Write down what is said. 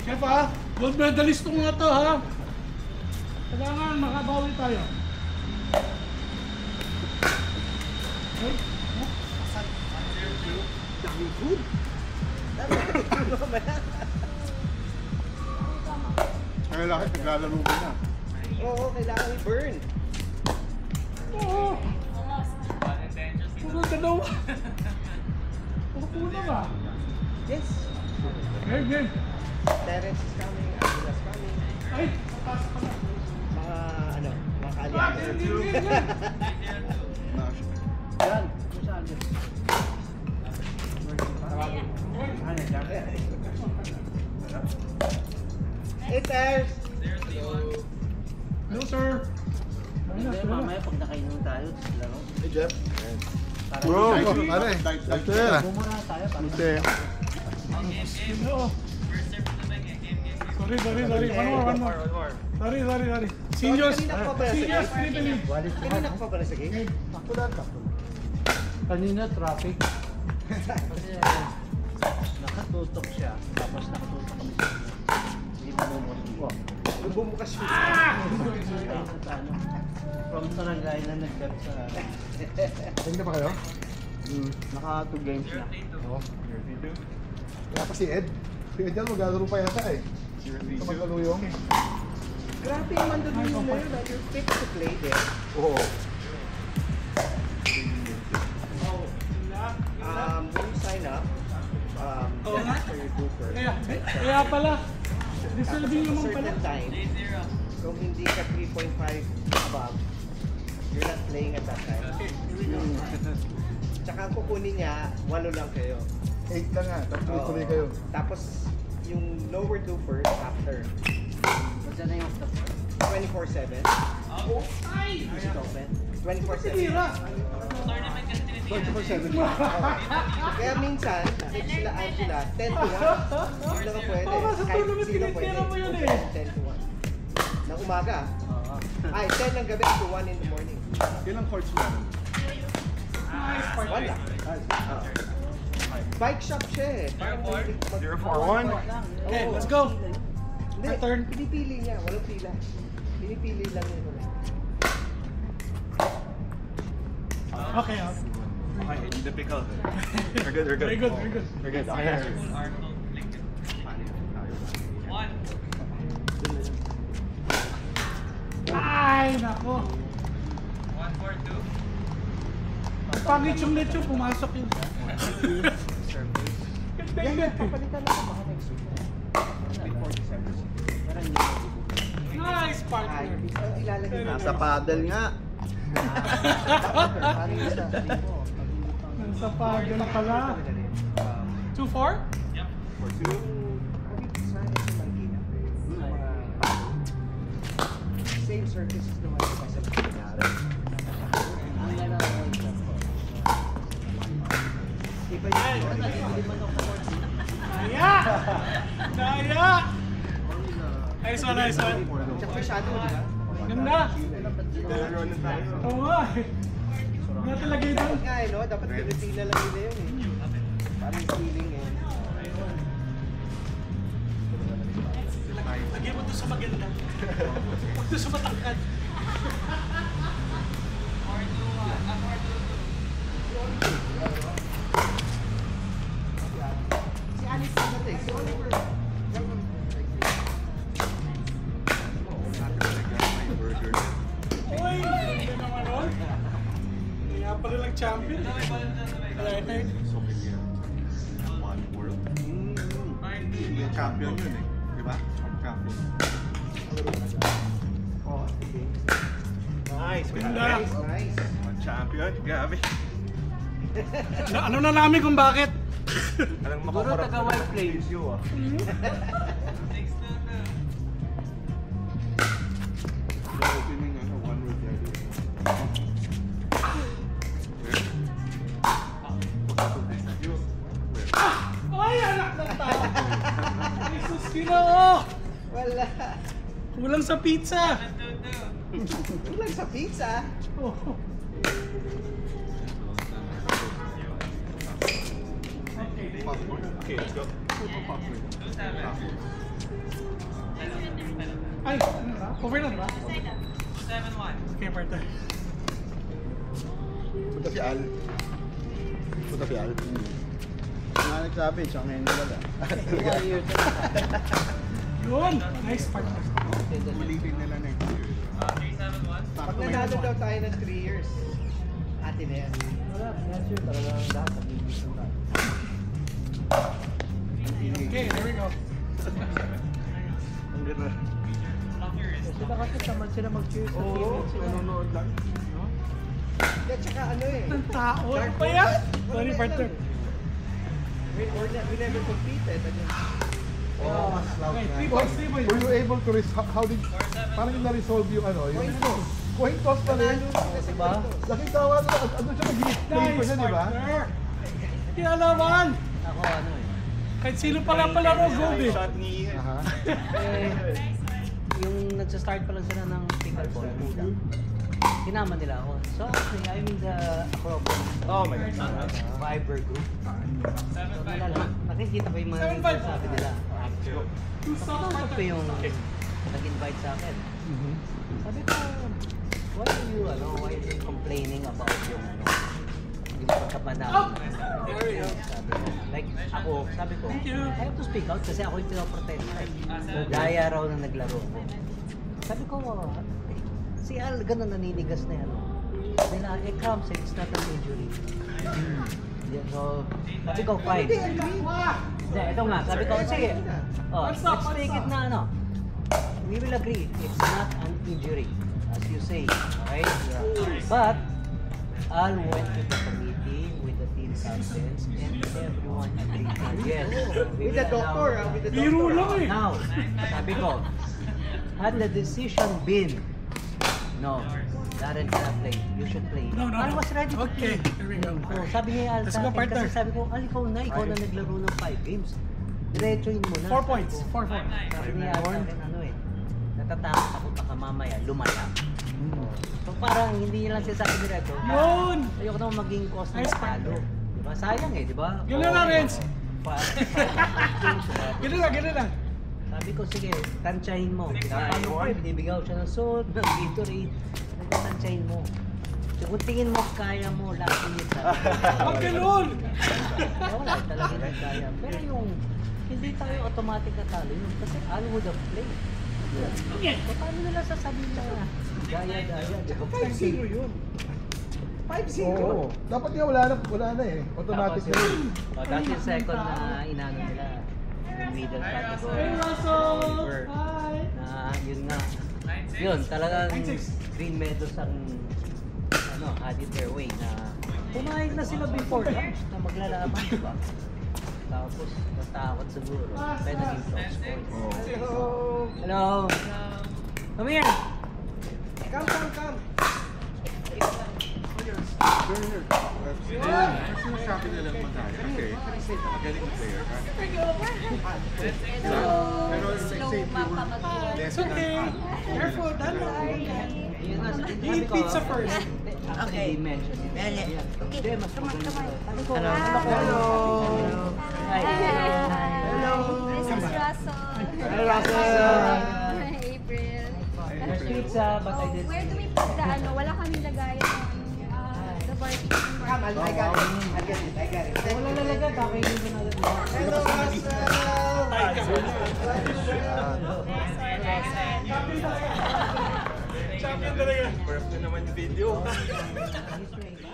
Chef ha, gold medalist mga to ha. Kailangan makabawi tayo. Okay. Daming food. Kailangan naglalaro ka na. Oo, kailangan i-burn. Oo. Puro ka daw. Puro ka. Yes. Game. Terence is coming, Aguilas coming. Ay, papasok ka na. Mga kaliaga. Yan, saan yun? Hey, Ters! Hello, sir. Hindi, mamaya pag nakainom tayo, laro. Hey, Jeff. Bro, pare. Bumura tayo. Hello. Sorry. One more. Sorry. Seniors privilege. Kanina ka pa pala sa game? Kanina, traffic. Kasi nakatutok siya, tapos nakatutok kami sa kanya. Hindi na bumukas. Bumukas siya. From Sarangay na nag-cut sa... Tingnan pa kayo? Naka 2 games na. Oo. Wala pa si Ed. Si Ed yan, maglalaro pa yata eh. Sa magkaluyong. Grabe yung Mandaluyong na yun. You're fit to play there. Oo. When you sign up, for your grouper, Kaya pala. Deserving naman pala. certain time, kung hindi ka 3.5 above, you're not playing at that time. Tsaka ang kukunin niya, 8 lang kayo. 8 lang nga, tapos tuloy kayo. Tapos yung lower dupers after Diyan na yung 24/7. Is it open? 24/7. 24/7. Kaya minsan, like sila Angela, 10 to 1. Hindi lang pwede. Kahit sino pwede. 10 to 1. Ng umaga. Ay, 10 ng gabi to 1 in the morning. Ilang courts meron? Wala. Bike shop siya eh. 041? Okay, let's go. Hindi, Turn. pinipili niya. Walang pila. Pinipili lang yun. Okay. Okay, need the pickle. We're good. Very good. We're good. Okay. Ay, nako. 142. Pangit yung net yung pumasok yun. Yan, papalitan lang baka next week. Nice partner. Ilalagay na. Nasa paddle nga. Nasa pagal pala. 2-4? Same surfaces naman sa nangyari. Iba yun. Daya! Nice one. Tsaka may shadow, di ba? Ganda! Oo nga eh. Nga talaga ito. Dapat nga eh, no? Dapat Pilipina lang nila yun eh. Parang feeling eh. Lagyan mo doon sa maganda. Huwag doon sa matangkad. Si Alice natin. Si Oliver. Uy! Hindi naman nun. Kaya pala lang champion. Kaya One world. Yung champion yun eh. Di ba? Champion. Oh, okay. Nice. Ganda. Nice. One champion. Grabe. Ano na namin kung bakit? Alam mo Siguro taga-white plains yun ah. Opening ano, one word ready. Ay, anak ng tao! Jesus, Ginoo! Wala. Kulang sa pizza! Kulang sa pizza. Oh. Popcorn. Okay, let's go. Popcorn. Ay, ano ba? Over na ba? 7-1. Okay, partner. Punta si Al. Punta si Al. Nga nagsabi, siya ngayon talaga. Yun! Nice partner. Ulitin nila next year. Pag nanalo daw tayo ng 3 years, atin na yan. Wala, next year talaga lahat nag-ibig na. Okay, there we go. Ang ganda. Sila kasi tamad sila mag-cheers sa Oo, teammates sila. nanonood lang. At saka ano eh. Ang tao. Ano ba yan? Sorry, partner. We never competed. Oh, mas loud Okay, na. 3 points, 3 points. Were you able to how did, parang yung na-resolve yung ano, yung coin toss pa rin. Diba? Laking tawa na, ano siya nag-hit play pa Nice, siya, di ba? partner. Hindi alaman. Ako ano eh. Kahit sino pala palaro, gold eh. Shot ni Ian. Aha. Eh, yung nagsa-start pa lang sila ng pickleball, kinama nila ako. So actually, I'm in the Acropolis Oh my God. Viber group. So, nakikita ko yung mga 7-5. sabi nila. Two stocks, Ito partner. yung nag-invite sa akin. Sabi ko, why are you complaining about yung yung pagkapanalo? There we go. Sabi ko, like ako, sabi ko, Thank you. I have to speak out kasi ako yung pinoprotect. Gaya raw na naglaro ko. Sabi ko, si Al, ganun naninigas na yan. Nila, cramps, it's not an injury. Yeah, so, sabi ko, fine. Hindi, ito nga, sabi ko, sige. Oh, let's take it na ano. We will agree, it's not an injury, as you say, right? But, Al went to the committee with the team captains and everyone agreed. Yes. we With the will doctor, allow- with the Biro doctor. lang eh. Now, sabi ko, had the decision been, no, Darren cannot play, you should play. No, no, Al no. was ready to Okay, play. here we go. So, sabi niya Al Let's sa go, akin, partner. kasi sabi ko, Al, ikaw na naglaro ng 5 games. Diretsoin mo na. 4 points. 4 points. Sabi niya Al sa akin, ano eh, natatakot ako baka mamaya lumala. So parang hindi niya lang siya sa akin diretso. Yun! Ayoko naman maging cause ng Nice, talo. Diba? Sayang eh, diba? Ganun lang, Renz. Ganun lang, ganun lang. Sabi ko, sige, tansyahin mo. Paano ko eh, binibigyan ko siya ng salt, ng Gatorade. Sabi ko, tansyahin mo. So, kung tingin mo, kaya mo, laki niya sa Ang ganun! wala, talaga hindi kaya. Pero yung, hindi tayo automatic na talo yun. Kasi Al would have played. So, paano nila sasabihin na gaya-gaya? Di ba? 5-0 yun. 5-0. Oo. Dapat nga wala na eh. Automatic na yun. That's yung second na inano nila. Yung middle category. Hey, Russell! Silver. Hi! Na yun nga. Yun, talagang green medals ang had it their way na pumayag na sila before lunch na maglalaban, di ba? Tapos natakot siguro. Kaya naging top score. Hello. Hello! Come here! Come. Kasi sabi nila magkaya. Kasi magaling na player ka. Pero say if you were less It's okay. Careful, dandan. You eat pizza first. Okay. Mention it. Hindi, mas maganda. Sabi ko, Hello. Hi. Hello. This is Russell. Hi, Russell. Hi, April. There's pizza, but I did. Where do we put the ano? Wala kaming lagayan ng the barbecue. Come, I got it. Wala nalaga, kakainin ko na lang. Hello, Russell. Champion talaga. Birth na naman yung video. He's ready.